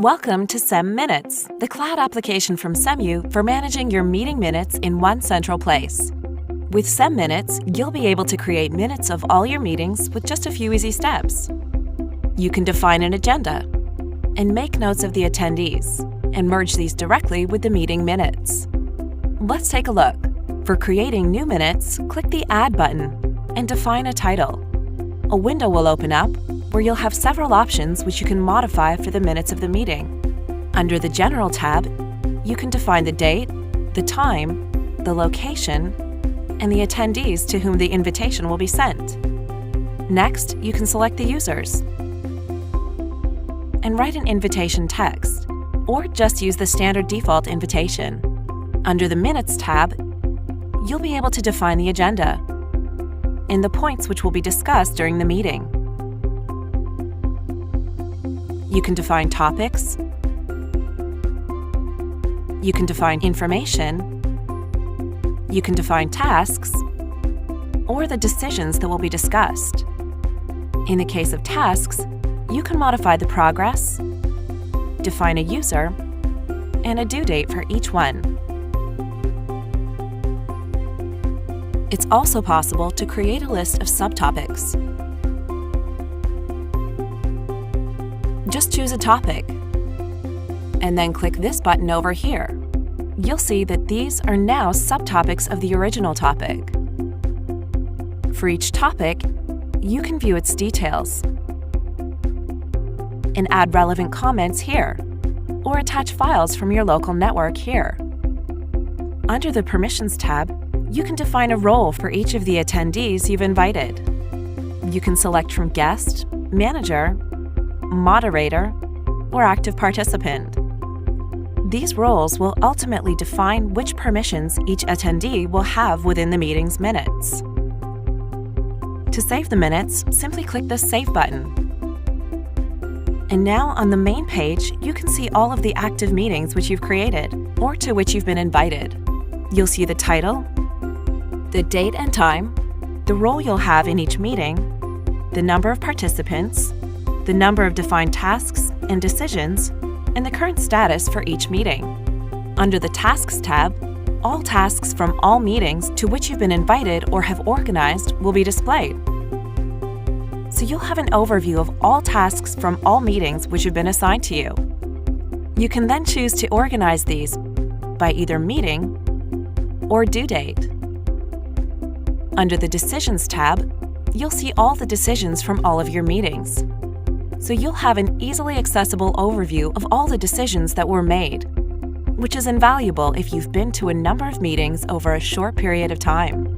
Welcome to SEM.Minutes, the cloud application from SEMYOU for managing your meeting minutes in one central place. With SEM.Minutes, you'll be able to create minutes of all your meetings with just a few easy steps. You can define an agenda and make notes of the attendees and merge these directly with the meeting minutes. Let's take a look. For creating new minutes, click the Add button and define a title. A window will open up where you'll have several options which you can modify for the minutes of the meeting. Under the General tab, you can define the date, the time, the location, and the attendees to whom the invitation will be sent. Next, you can select the users and write an invitation text, or just use the standard default invitation. Under the Minutes tab, you'll be able to define the agenda and the points which will be discussed during the meeting. You can define topics, you can define information, you can define tasks, or the decisions that will be discussed. In the case of tasks, you can modify the progress, define a user, and a due date for each one. It's also possible to create a list of subtopics. Just choose a topic, and then click this button over here. You'll see that these are now subtopics of the original topic. For each topic, you can view its details and add relevant comments here, or attach files from your local network here. Under the Permissions tab, you can define a role for each of the attendees you've invited. You can select from Guest, Manager, Moderator, or Active Participant. These roles will ultimately define which permissions each attendee will have within the meeting's minutes. To save the minutes, simply click the Save button. And now on the main page, you can see all of the active meetings which you've created or to which you've been invited. You'll see the title, the date and time, the role you'll have in each meeting, the number of participants, the number of defined tasks and decisions, and the current status for each meeting. Under the Tasks tab, all tasks from all meetings to which you've been invited or have organized will be displayed. So you'll have an overview of all tasks from all meetings which have been assigned to you. You can then choose to organize these by either meeting or due date. Under the Decisions tab, you'll see all the decisions from all of your meetings. So you'll have an easily accessible overview of all the decisions that were made, which is invaluable if you've been to a number of meetings over a short period of time.